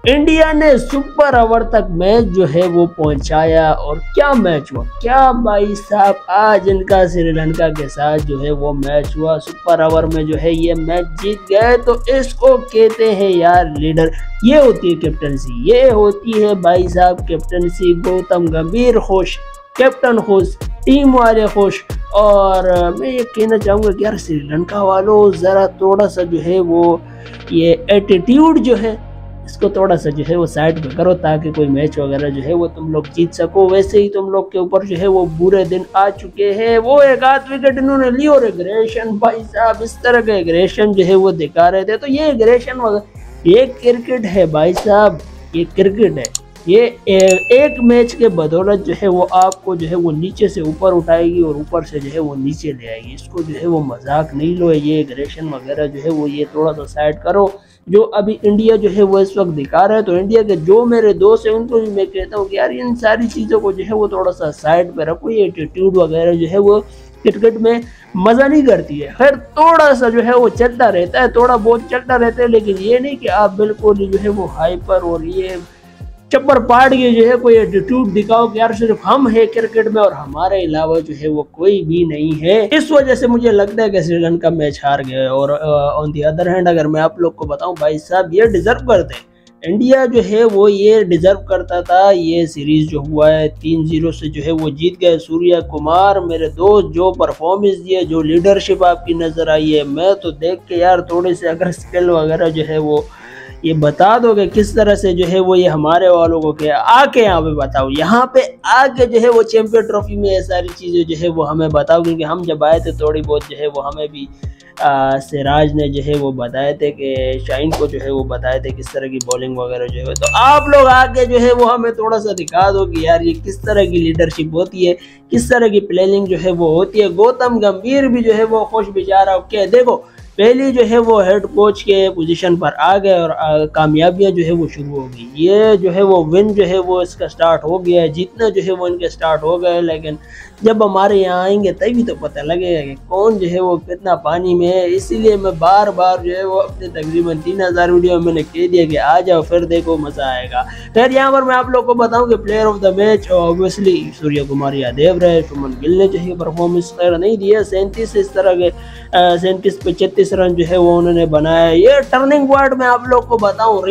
India ने super over तक match जो है वो पहुंचाया और क्या मैच हुआ, क्या भाई साहब। आज इनका श्रीलंका के साथ जो है वो मैच हुआ, सुपर ओवर में जो है ये मैच जीत गए। तो इसको कहते हैं यार लीडर। ये होती है कैप्टनसी, ये होती है भाई साहब कैप्टनसी। गौतम गंभीर खुश, कैप्टन खुश, टीम वाले खुश। और मैं ये कहना चाहूँगा कि यार श्रीलंका वालों ज़रा थोड़ा सा जो है वो ये एटीट्यूड जो है इसको थोड़ा सा जो है वो साइड पे करो, ताकि कोई मैच वगैरह जो है वो तुम लोग जीत सको। वैसे ही तुम लोग के ऊपर जो है वो बुरे दिन आ चुके हैं। वो एक आध विकेट इन्होंने ली और एग्रेशन भाई साहब, इस तरह का एग्रेशन जो है वो दिखा रहे थे। तो ये एग्रेशन वगैरह, ये क्रिकेट है भाई साहब, ये क्रिकेट है। ये एक मैच के बदौलत जो है वो आपको जो है वो नीचे से ऊपर उठाएगी और ऊपर से जो है वो नीचे ले आएगी। इसको जो है वो मजाक नहीं लो। ये एग्रेशन वगैरह जो है वो ये थोड़ा सा साइड करो। जो अभी इंडिया जो है वो इस वक्त दिखा रहा है, तो इंडिया के जो मेरे दोस्त हैं उनको भी मैं कहता हूँ कि यार इन सारी चीज़ों को जो है वो थोड़ा सा साइड पे रखो। ये एटीट्यूड वगैरह जो है वो क्रिकेट में मज़ा नहीं करती है। खैर थोड़ा सा जो है वो चलता रहता है, थोड़ा बहुत चलता रहता है, लेकिन ये नहीं कि आप बिल्कुल जो है वो हाइपर और ये चप्पर पाड़ के जो है कोई एटीट्यूड दिखाओ कि यार सिर्फ हम है क्रिकेट में और हमारे अलावा जो है वो कोई भी नहीं है। इस वजह से मुझे लगता है कि श्रीलंका मैच हार गए। और ऑन दी अदर हैंड अगर मैं आप लोग को बताऊं भाई साहब, ये डिजर्व करते हैं। इंडिया जो है वो ये डिजर्व करता था। ये सीरीज जो हुआ है 3-0 से जो है वो जीत गए। सूर्या कुमार मेरे दोस्त जो परफॉर्मेंस दिए, जो लीडरशिप आपकी नजर आई है, मैं तो देख के यार थोड़े से अगर स्किल वगैरह जो है वो ये बता दोगे किस तरह से जो है वो ये हमारे वालों को क्या आके यहाँ पे बताओ, यहाँ पे आके जो है वो चैंपियन ट्रॉफी में ये सारी चीज़ें जो है वो हमें बताओ। क्योंकि हम जब आए थे थोड़ी बहुत जो है वो हमें भी सिराज ने जो है वो बताए थे कि शाहीन को जो है वो बताए थे किस तरह की बॉलिंग वगैरह जो है। तो आप लोग आके जो है वो हमें थोड़ा सा दिखा दो कि यार ये किस तरह की लीडरशिप होती है, किस तरह की प्लानिंग जो है वो होती है। गौतम गंभीर भी जो है वो खुश बेचारा के देखो पहले जो है वो हेड कोच के पोजीशन पर आ गए और कामयाबियां जो है वो शुरू हो गई। ये जो है वो विन जो है वो इसका स्टार्ट हो गया है, जीतना जो है वो इनके स्टार्ट हो गए। लेकिन जब हमारे यहाँ आएंगे तभी तो पता लगेगा कि कौन जो है वो कितना पानी में है। इसीलिए मैं बार बार जो है वो अपने तकरीबन 3000 वीडियो मैंने कह दिया कि आ जाओ फिर देखो मजा आएगा। खैर यहाँ पर मैं आप लोग को बताऊँ कि player of the match obviously Surya Kumar Yadav रहे। शुभमन गिल ने जो है परफॉर्मेंस नहीं दिया। 37 इस तरह के 37 पे 36 रन जो है वो उन्होंने बनाया। ये टर्निंग पॉइंट में आप लोग को बताऊं,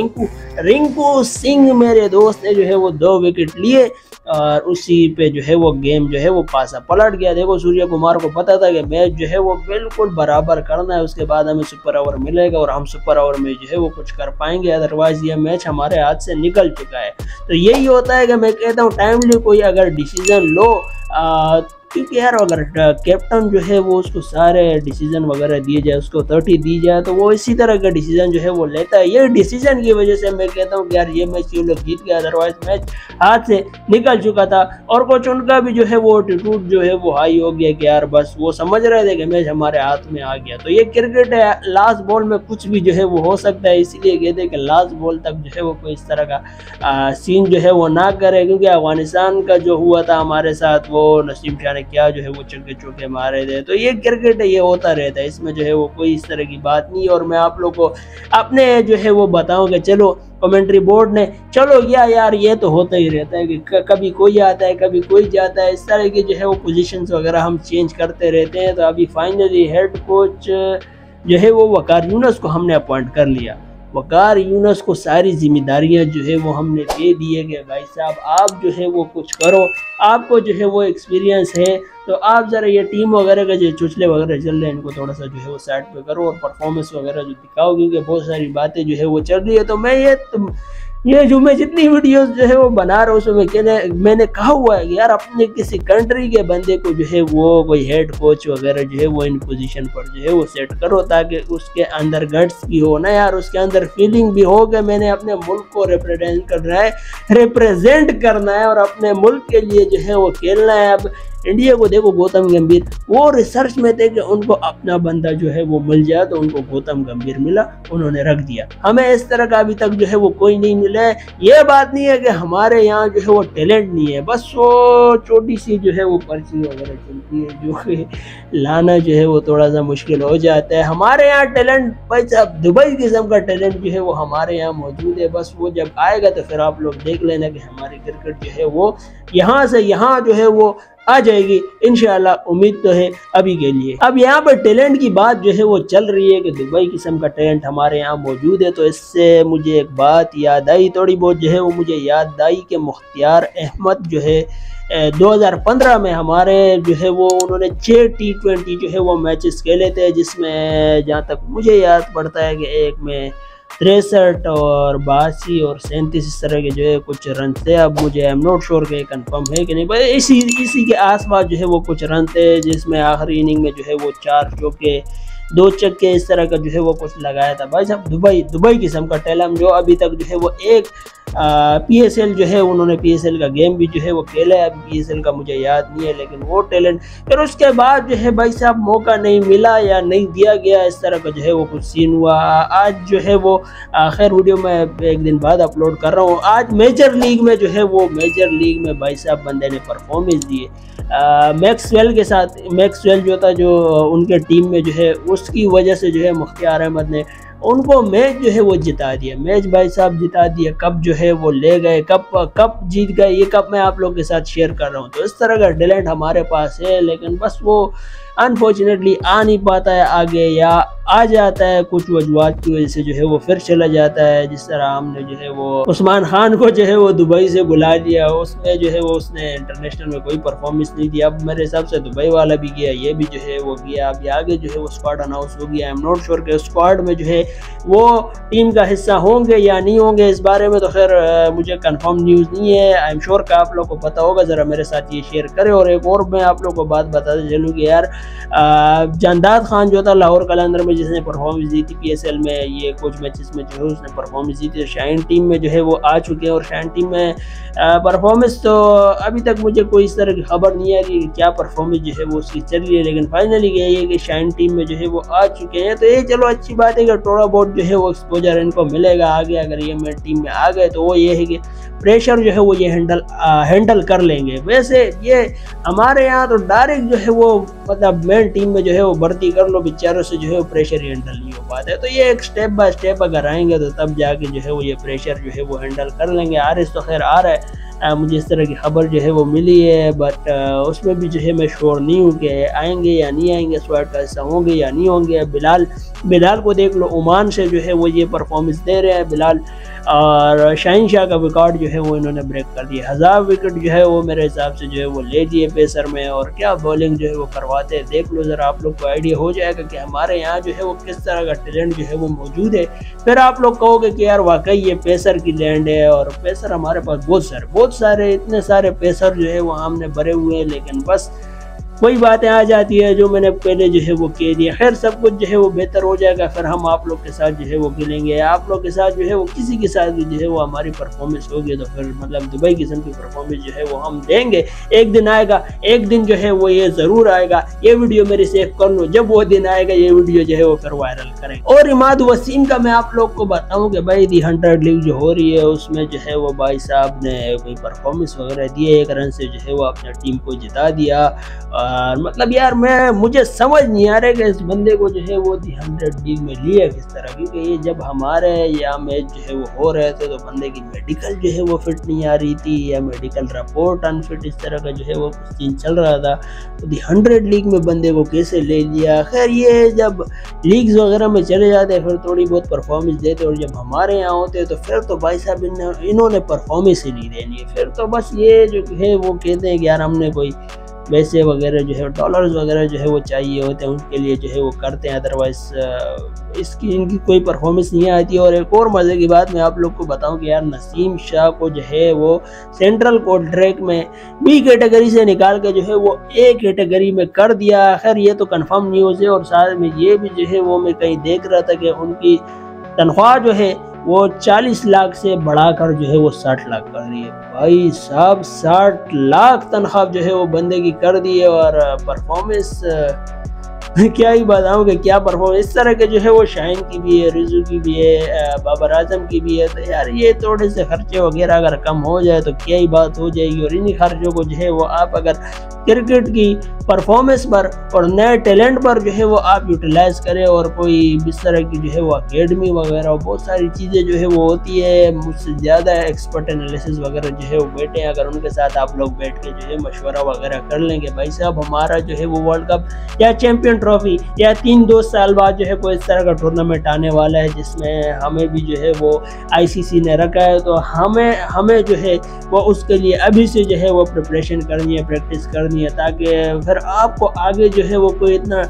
रिंकू सिंह मेरे दोस्त ने जो है वो 2 विकेट लिए और उसी पे जो है वो गेम जो है वो पासा पलट गया। देखो सूर्य कुमार को पता था कि मैच जो है वो बिल्कुल बराबर करना है, उसके बाद हमें सुपर ओवर मिलेगा और हम सुपर ओवर में जो है वो कुछ कर पाएंगे, अदरवाइज ये मैच हमारे हाथ से निकल चुका है। तो यही होता है कि मैं कहता हूँ टाइमली कोई अगर डिसीजन लो, क्योंकि यार अगर कैप्टन जो है वो उसको सारे डिसीजन वगैरह दिए जाए, उसको 30 दी जाए, तो वो इसी तरह का डिसीजन जो है वो लेता है। ये डिसीजन की वजह से मैं कहता हूँ कि यार ये मैच ये लोग जीत गए, अदरवाइज मैच हाथ से निकल चुका था। और कोच उनका भी जो है वो एटीट्यूड जो है वो हाई हो गया कि यार बस वो समझ रहे थे कि मैच हमारे हाथ में आ गया। तो ये क्रिकेट है, लास्ट बॉल में कुछ भी जो है वो हो सकता है। इसीलिए कहते हैं कि लास्ट बॉल तक जो है वो कोई इस तरह का सीन जो है वो ना करे। क्योंकि अफगानिस्तान का जो हुआ था हमारे साथ, वो नसीम शाह ने क्या जो है वो चौके चौके मारे थे। तो ये क्रिकेट है, ये होता रहता है, इसमें जो है वो कोई इस तरह की बात नहीं। और मैं आप लोग को अपने जो है वो बताऊं कि चलो कमेंट्री बोर्ड ने चलो यार ये तो होता ही रहता है कि कभी कोई आता है कभी कोई जाता है, इस तरह की जो है वो पोजीशंस वगैरह हम चेंज करते रहते हैं। तो अभी फाइनली हेड कोच जो है वो वकार यूनुस को हमने अपॉइंट कर लिया। वकार यूनुस को सारी जिम्मेदारियां जो है वो हमने दे दी है कि भाई साहब आप जो है वो कुछ करो, आपको जो है वो एक्सपीरियंस है, तो आप ज़रा ये टीम वगैरह का जो चुचले वगैरह चल रहे हैं इनको थोड़ा सा जो है वो साइड पे करो और परफॉर्मेंस वगैरह जो दिखाओ। क्योंकि बहुत सारी बातें जो है वो चल रही है। तो मैं ये जो मैं जितनी वीडियोस जो है वो बना रहा हूँ उसमें मैंने कहा हुआ है कि यार अपने किसी कंट्री के बंदे को जो है वो कोई हेड कोच वगैरह जो है वो इन पोजीशन पर जो है वो सेट करो, ताकि उसके अंदर गट्स भी हो ना यार, उसके अंदर फीलिंग भी हो कि मैंने अपने मुल्क को रिप्रेजेंट करना है और अपने मुल्क के लिए जो है वो खेलना है। अब इंडिया को देखो गौतम गंभीर, वो रिसर्च में थे कि उनको अपना बंदा जो है वो मिल जाए, तो उनको गौतम गंभीर मिला, उन्होंने रख दिया। हमें इस तरह का अभी तक जो है वो कोई नहीं मिला है। ये बात नहीं है कि हमारे यहाँ जो है वो टैलेंट नहीं है, बस वो छोटी सी जो है वो पर्ची वगैरह चलती है, जो कि लाना जो है वो थोड़ा सा मुश्किल हो जाता है। हमारे यहाँ टैलेंट भाई साहब दुबई किस्म का टैलेंट जो है वो हमारे यहाँ मौजूद है, बस वो जब आएगा तो फिर आप लोग देख लेना कि हमारी क्रिकेट जो है वो यहाँ से यहाँ जो है वो आ जाएगी इंशाल्लाह, उम्मीद तो है अभी के लिए। अब यहाँ पर टैलेंट की बात जो है वो चल रही है कि दुबई किस्म का टैलेंट हमारे यहाँ मौजूद है, तो इससे मुझे एक बात याद आई, थोड़ी बहुत जो है वो मुझे याद आई कि मुख्तियार अहमद जो है 2015 में हमारे जो है वो उन्होंने 6 T20 जो है वो मैचेस खेले थे, जिसमें जहाँ तक मुझे याद पड़ता है कि एक में 63 और 82 और 37 इस तरह के जो है कुछ रन थे। अब मुझे आई एम नॉट श्योर कि कंफर्म है कि नहीं, पर इसी के आसपास जो है वो कुछ रन थे, जिसमें आखिरी इनिंग में जो है वो 4 चौके 2 छक्के इस तरह का जो है वो कुछ लगाया था। भाई साहब दुबई किस्म का टैलेंट जो अभी तक जो है वो एक PSL जो है उन्होंने PSL का गेम भी जो है वो खेला है, अभी PSL का मुझे याद नहीं है, लेकिन वो टैलेंट फिर उसके बाद जो है भाई साहब मौका नहीं मिला या नहीं दिया गया, इस तरह का जो है वो कुछ सीन हुआ। आज जो है वो खैर वीडियो मैं एक दिन बाद अपलोड कर रहा हूँ। आज मेजर लीग में जो है वो भाई साहब बंदे ने परफॉर्मेंस दी है मैक्सवेल के साथ। मैक्सवेल जो था जो उनके टीम में जो है उसकी वजह से जो है मुख्तियार अहमद ने उनको मैच जो है वो जिता दिया, मैच भाई साहब जिता दिया। कप जो है वो ले गए, कप जीत गए, ये कप मैं आप लोग के साथ शेयर कर रहा हूँ। तो इस तरह का टैलेंट हमारे पास है, लेकिन बस वो अनफॉर्चुनेटली आ नहीं पाता है आगे, या आ जाता है कुछ वजूहत की वजह से जो है वो फिर चला जाता है। जिस तरह हमने जो है वो उस्मान खान को जो है वो दुबई से बुला लिया, उसमें जो है वो उसने इंटरनेशनल में कोई परफॉर्मेंस नहीं दिया। अब मेरे हिसाब से दुबई वाला भी गया, ये भी जो है वो गया, अभी आगे जो है वो स्क्वाड अनाउंस हो गया। आई एम नॉट श्योर कि स्क्वाड में जो है वो टीम का हिस्सा होंगे या नहीं होंगे, इस बारे में तो खैर मुझे कंफर्म न्यूज़ नहीं है। आई एम श्योर कि आप लोग को पता होगा, ज़रा मेरे साथ ये शेयर करें। और एक और मैं आप लोग को बात बताते चलूँ कि यार जानदाद खान जो था लाहौर कलंदर में जिसने परफॉर्मेंस दी थी PSL में, ये कुछ मैचेस में जो है उसने परफॉर्मेंस दी थी, शाइन टीम में जो है वो आ चुके हैं। और शाइन टीम में परफॉर्मेंस तो अभी तक मुझे कोई इस तरह की खबर नहीं है कि क्या परफॉर्मेंस जो है वो उसकी चल रही है, लेकिन फाइनली यही है कि शाइन टीम में जो है वो आ चुके हैं। तो ये चलो अच्छी बात है कि थोड़ा बहुत जो है वो एक्सपोजर इनको मिलेगा आगे, अगर ये मेरी टीम में आ गए तो वो ये है कि प्रेशर जो है वो ये हैंडल कर लेंगे। वैसे ये हमारे यहाँ तो डायरेक्ट जो है वो मतलब मेन टीम में जो है वो भर्ती कर लो, बेचारों से जो है वो प्रेशर हैंडल नहीं हो पाता है। तो ये एक स्टेप बाय स्टेप अगर आएंगे तो तब जाके जो है वो ये प्रेशर जो है वो हैंडल कर लेंगे। आरिस तो खैर आ रहा है, मुझे इस तरह की खबर जो है वो मिली है, बट उसमें भी जो है मैं श्योर नहीं हूँ कि आएंगे या नहीं आएंगे, स्क्वाड का हिस्सा होंगे या नहीं होंगे। बिलाल को देख लो, ओमान से जो है वो ये परफॉर्मेंस दे रहे हैं बिलाल, और शाहीन शाह का रिकॉर्ड जो है वो इन्होंने ब्रेक कर दिया। 1000 विकेट जो है वो मेरे हिसाब से जो है वो ले दिए पेसर में, और क्या बॉलिंग जो है वो करवाते हैं देख लो, ज़रा आप लोग को आइडिया हो जाएगा कि हमारे यहाँ जो है वो किस तरह का टैलेंट जो है वो मौजूद है। फिर आप लोग कहोगे कि यार वाकई ये पेसर की लैंड है, और पेसर हमारे पास बहुत सारे इतने सारे पेसर जो है वो हमने भरे हुए हैं, लेकिन बस वही बातें आ जाती है जो मैंने पहले जो है वो कह दिया। खैर सब कुछ जो है वो बेहतर हो जाएगा, फिर हम आप लोग के साथ जो है वो खेलेंगे, आप लोग के साथ जो है वो किसी के साथ भी जो है वो हमारी परफॉर्मेंस होगी, तो फिर मतलब दुबई किस्म की परफॉर्मेंस जो है वो हम देंगे। एक दिन आएगा, एक दिन जो है वो ये ज़रूर आएगा। ये वीडियो मेरी सेव कर लो, जब वो दिन आएगा ये वीडियो जो है वो फिर वायरल करें। और इमाद वसीम का मैं आप लोग को बताऊँ कि भाई दी 100 लीग जो हो रही है उसमें जो है वो भाई साहब ने कोई परफॉर्मेंस वगैरह दी है, 1 रन से जो है वो अपने टीम को जिता दिया। और मतलब यार मुझे समझ नहीं आ रहा कि इस बंदे को जो है वो दी 100 लीग में लिया किस तरह, क्योंकि ये जब हमारे यहाँ मैच जो है वो हो रहे थे तो बंदे की मेडिकल जो है वो फिट नहीं आ रही थी, या मेडिकल रिपोर्ट अनफिट, इस तरह का जो है वो कुछ सीन चल रहा था। तो दी 100 लीग में बंदे को कैसे ले लिया। खैर ये जब लीग्स वगैरह में चले जाते हैं फिर थोड़ी बहुत परफॉर्मेंस देते, और जब हमारे यहाँ होते हैं तो फिर तो भाई साहब इन्होंने परफॉर्मेंस ही नहीं देनी है। फिर तो बस ये जो है वो कहते हैं कि यार हमने कोई पैसे वगैरह जो है डॉलर्स वगैरह जो है वो चाहिए होते हैं, उनके लिए जो है वो करते हैं, अदरवाइज इनकी कोई परफॉर्मेंस नहीं आती। और एक और मज़े की बात मैं आप लोग को बताऊं कि यार नसीम शाह को जो है वो सेंट्रल कॉन्ट्रैक्ट में B कैटेगरी से निकाल के जो है वो A कैटेगरी में कर दिया। खैर ये तो कंफर्म न्यूज़ है, और साथ में ये भी जो है वो मैं कहीं देख रहा था कि उनकी तनख्वाह जो है वो 40 लाख से बढ़ाकर जो है वो 60 लाख कर दी है। भाई साहब 60 लाख तनख्वाह जो है वो बंदे की कर दी है। और परफॉर्मेंस क्या ही बताऊँ कि क्या परफॉर्मेंस। इस तरह के जो है वो शाहीन की भी है, रिजू की भी है, बाबर आजम की भी है। तो यार ये थोड़े से खर्चे वगैरह अगर कम हो जाए तो क्या ही बात हो जाएगी। और इन्हीं खर्चों को जो है वो आप अगर क्रिकेट की परफॉर्मेंस पर और नए टैलेंट पर जो है वो आप यूटिलाइज करें। और कोई इस तरह की जो है वो अकेडमी वगैरह बहुत सारी चीज़ें जो है वो होती है। मुझसे ज़्यादा एक्सपर्ट एनालिसिस वगैरह जो है वो बैठे हैं, अगर उनके साथ आप लोग बैठ के जो है मशवरा वगैरह कर लेंगे, भाई साहब हमारा जो है वो वर्ल्ड कप या चैम्पियन ट्रॉफी या 3-2 साल बाद जो है कोई इस तरह का टूर्नामेंट आने वाला है जिसमें हमें भी जो है वो ICC ने रखा है। तो हमें जो है वो उसके लिए अभी से जो है वो प्रिपरेशन करनी है, प्रैक्टिस करनी है, ताकि फिर आपको आगे जो है वो कोई इतना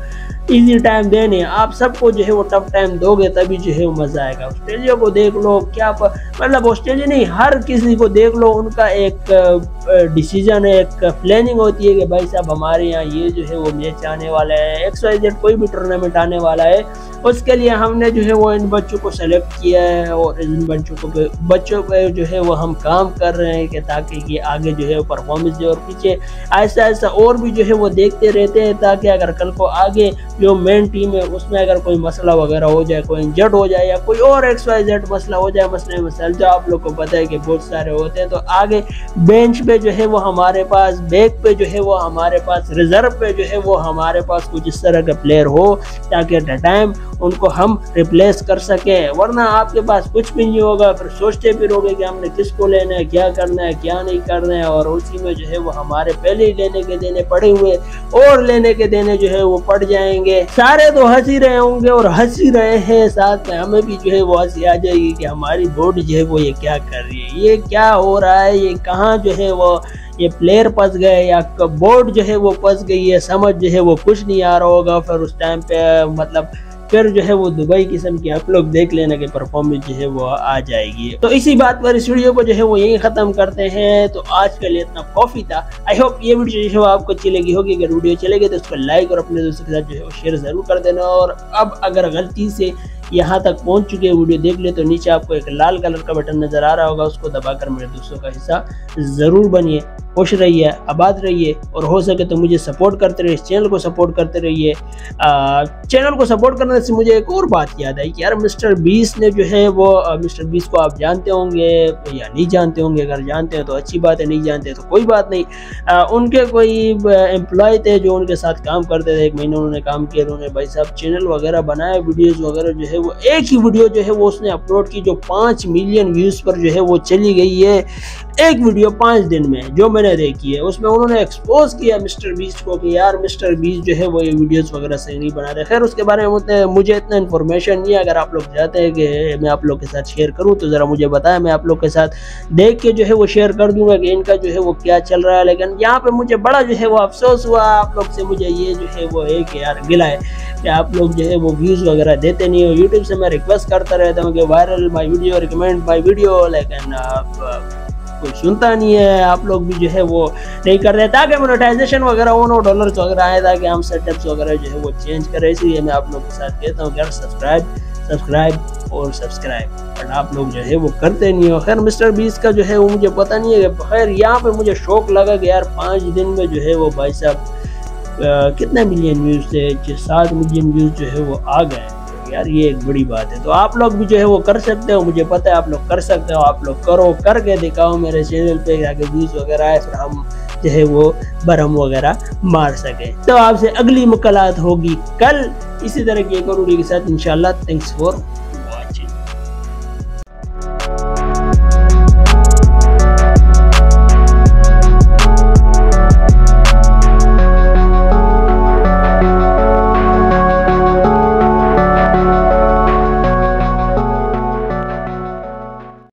इजी टाइम दे नहीं। आप सबको जो है वो टफ टाइम दोगे तभी जो है वो मज़ा आएगा। ऑस्ट्रेलिया को देख लो, क्या मतलब ऑस्ट्रेलिया नहीं, हर किसी को देख लो, उनका एक डिसीजन है, एक प्लानिंग होती है कि भाई साहब हमारे यहाँ ये जो है वो मैच आने वाला है, XYZ कोई भी टूर्नामेंट आने वाला है, उसके लिए हमने जो है वो इन बच्चों को सेलेक्ट किया है और इन बच्चों पे जो है वो हम काम कर रहे हैं कि ताकि ये आगे जो है वो परफॉर्मेंस दे। और पीछे ऐसा ऐसा और भी जो है वो देखते रहते हैं, ताकि अगर कल को आगे जो मेन टीम है उसमें अगर कोई मसला वगैरह हो जाए, कोई इंजर्ड हो जाए या कोई और XYZ मसला हो जाए, मसले मसाइल जो आप लोग को पता है कि बहुत सारे होते हैं, तो आगे बेंच पे जो है वो हमारे पास, बैक पे जो है वो हमारे पास, रिजर्व पे जो है वो हमारे पास कुछ इस तरह का प्लेयर हो ताकि एट टाइम उनको हम रिप्लेस कर सके। वरना आपके पास कुछ भी नहीं होगा, फिर सोचते फिरोगे कि हमने किसको लेना है, क्या करना है, क्या नहीं करना है। और उसी में जो है वो हमारे पहले ही लेने के देने पड़े हुए और लेने के देने जो है वो पड़ जाएंगे। सारे तो हंस ही रहे होंगे और हंस ही रहे हैं, साथ में हमें भी जो है वो हंसी आ जाएगी कि हमारी बोर्ड जो है वो ये क्या कर रही है, ये क्या हो रहा है, ये कहाँ जो है वो ये प्लेयर फंस गए या बोर्ड जो है वो फंस गई है, समझ जो है वो कुछ नहीं आ रहा होगा। फिर उस टाइम पे मतलब फिर जो है वो दुबई किस्म की आप लोग देख लेना कि परफॉर्मेंस जो है वो आ जाएगी। तो इसी बात पर इस वीडियो को जो है वो यही खत्म करते हैं। तो आज के लिए इतना काफी था। आई होप ये वीडियो जो है वो आपको अच्छी लगी होगी। अगर वीडियो चलेगी तो उसको लाइक और अपने दोस्तों के साथ जो है वो शेयर जरूर कर देना। और अब अगर गलती से यहाँ तक पहुँच चुके वीडियो देख ले तो नीचे आपको एक लाल कलर का बटन नजर आ रहा होगा, उसको दबाकर मेरे दोस्तों का हिस्सा जरूर बनिए। खुश रहिए, आबाद रहिए और हो सके तो मुझे सपोर्ट करते रहिए, चैनल को सपोर्ट करते रहिए। चैनल को सपोर्ट करने से मुझे एक और बात याद आई कि यार मिस्टर बीस ने जो है वो मिस्टर बीस को आप जानते होंगे या नहीं जानते होंगे। अगर जानते हैं तो अच्छी बात है, नहीं जानते तो कोई बात नहीं। उनके कोई एम्प्लॉय थे जो उनके साथ काम करते थे, 1 महीना उन्होंने काम किया। उन्होंने भाई साहब चैनल वगैरह बनाया, वीडियोज़ वगैरह जो है वो एक ही वीडियो जो है वो उसने अपलोड की जो 5 मिलियन व्यूज़ पर जो है वो चली गई है। एक वीडियो 5 दिन में जो मैंने देखी है उसमें उन्होंने एक्सपोज किया मिस्टर बीस्ट को कि यार मिस्टर बीस्ट जो है वो ये वीडियोस वगैरह सही नहीं बना रहे। खैर उसके बारे में मुझे इतना इन्फॉर्मेशन नहीं है। अगर आप लोग चाहते हैं कि मैं आप लोग के साथ शेयर करूं तो ज़रा मुझे बताएं, मैं आप लोग के साथ देख के जो है वो शेयर कर दूंगा कि इनका जो है वो क्या चल रहा है। लेकिन यहाँ पे मुझे बड़ा जो है वो अफसोस हुआ आप लोग से, मुझे ये जो है वो है कि यार गिला है कि आप लोग जो है वो व्यूज़ वगैरह देते नहीं हो। यूट्यूब से मैं रिक्वेस्ट करता रहता हूँ कि viral my video, recommend my video, लेकिन आप कोई सुनता नहीं है। आप लोग भी जो है वो नहीं कर रहे ताकि मोनेटाइजेशन वगैरह $1 डॉलर्स वगैरह आए, ताकि हम सेटअप्स वगैरह जो है वो चेंज करें। इसलिए मैं आप लोग के साथ कहता हूँ यार सब्सक्राइब और सब्सक्राइब, बट आप लोग जो है वो करते नहीं हो। खैर मिस्टर बीस का जो है वो मुझे पता नहीं है। खैर यहाँ पे मुझे शौक लगा कि यार 5 दिन में जो है वो भाई साहब कितने मिलियन व्यूज़ थे, 7 मिलियन व्यूज़ जो है वो आ गए। यार ये एक बड़ी बात है। तो आप लोग भी जो है वो कर सकते हो, मुझे पता है आप लोग कर सकते हो। आप लोग करो, करके दिखाओ मेरे चैनल पे आगे व्यूज़ वगैरह आए, फिर हम जो है वो बरम वगैरह मार सके। तो आपसे अगली मुलाकात होगी कल इसी तरह की एक और वीडियो के साथ इंशाल्लाह। Thanks for